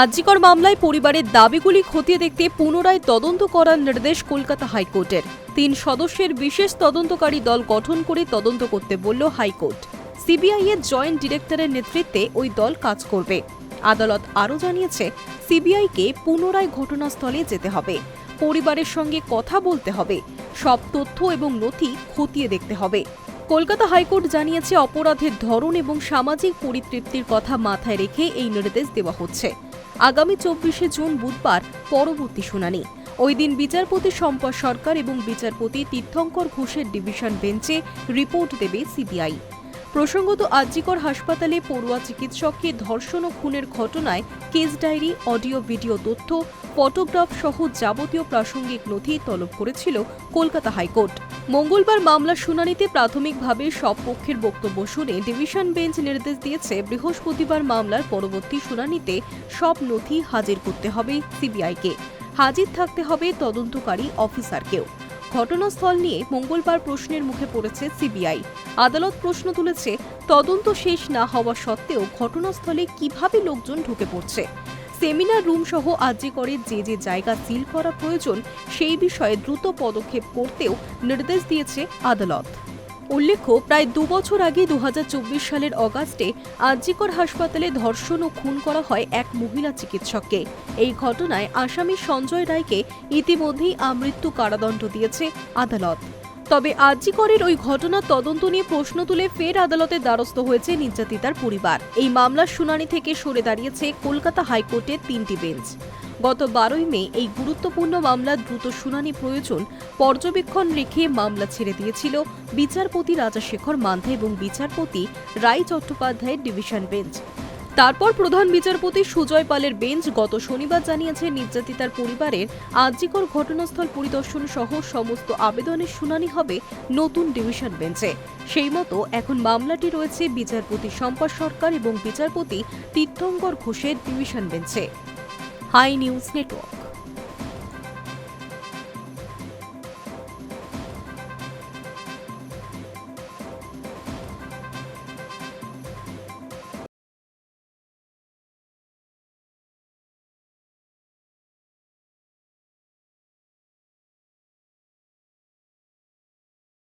আরজিকর মামলায় পরিবারের দাবিগুলি খতিয়ে দেখতে পুনরায় তদন্ত করার নির্দেশ কলকাতা হাইকোর্টের। 3 সদস্যের বিশেষ তদন্তকারী দল গঠন করে তদন্ত করতে বলল হাইকোর্ট। সিবিআই এর জয়েন্ট ডিরেক্টরের নেতৃত্বে ওই দল কাজ করবে। আদালত আরও জানিয়েছে, সিবিআইকে পুনরায় ঘটনাস্থলে যেতে হবে, পরিবারের সঙ্গে কথা বলতে হবে, সব তথ্য এবং নথি খতিয়ে দেখতে হবে। কলকাতা হাইকোর্ট জানিয়েছে, অপরাধের ধরন এবং সামাজিক পরিতৃপ্তির কথা মাথায় রেখে এই নির্দেশ দেওয়া হচ্ছে। আগামী 24শে জুন বুধবার পরবর্তী শুনানি। ওই দিন বিচারপতি শম্পা সরকার এবং বিচারপতি তীর্থঙ্কর ঘোষের ডিভিশন বেঞ্চে রিপোর্ট দেবে সিবিআই। প্রসঙ্গত, আরজিকর হাসপাতালে পড়ুয়া চিকিৎসককে ধর্ষণ ও খুনের ঘটনায় কেস ডায়েরি, অডিও ভিডিও তথ্য, ফটোগ্রাফ সহ যাবতীয় প্রাসঙ্গিক নথি তলব করেছিল কলকাতা হাইকোর্ট। মঙ্গলবার মামলার শুনানিতে প্রাথমিকভাবে সব পক্ষের বক্তব্য শুনে ডিভিশন বেঞ্চ নির্দেশ দিয়েছে, বৃহস্পতিবার মামলার পরবর্তী শুনানিতে সব নথি হাজির করতে হবে সিবিআইকে। হাজির থাকতে হবে তদন্তকারী অফিসারকেও। ঘটনাস্থল নিয়ে মঙ্গলবার প্রশ্নের মুখে পড়েছে সিবিআই। আদালত প্রশ্ন তুলেছে, তদন্ত শেষ না হওয়া সত্ত্বেও ঘটনাস্থলে কিভাবে লোকজন ঢুকে পড়ছে। সেমিনার রুম সহ আরজিকরের যে জায়গা সিল করা প্রয়োজন সেই বিষয়ে দ্রুত পদক্ষেপ করতেও নির্দেশ দিয়েছে আদালত। উল্লেখ্য, প্রায় 2 বছর আগে 2024 সালের অগাস্টে আরজিকর হাসপাতালে ধর্ষণ ও খুন করা হয় এক মহিলা চিকিৎসককে। এই ঘটনায় আসামি সঞ্জয় রায়কে ইতিমধ্যেই আমৃত্যু কারাদণ্ড দিয়েছে আদালত। তবে আরজিকরের ওই ঘটনার তদন্ত নিয়ে প্রশ্ন তুলে ফের আদালতের দ্বারস্থ হয়েছে নির্যাতিতার পরিবার। এই মামলার শুনানি থেকে সরে দাঁড়িয়েছে কলকাতা হাইকোর্টের 3টি বেঞ্চ। গত 12ই মে এই গুরুত্বপূর্ণ মামলার দ্রুত শুনানি প্রয়োজন পর্যবেক্ষণ রেখে মামলা ছেড়ে দিয়েছিল বিচারপতি রাজাশেখর মান্থা এবং বিচারপতি রায় চট্টোপাধ্যায়ের ডিভিশন বেঞ্চ। তারপর প্রধান বিচারপতি সুজয় পালের বেঞ্চ গত শনিবার জানিয়েছে, নির্যাতিতার পরিবারের আরজিকর ঘটনাস্থল পরিদর্শন সহ সমস্ত আবেদনের শুনানি হবে নতুন ডিভিশন বেঞ্চে। সেই মতো এখন মামলাটি রয়েছে বিচারপতি শম্পা সরকার এবং বিচারপতি তীর্থঙ্কর ঘোষের ডিভিশন বেঞ্চে। Hi news network.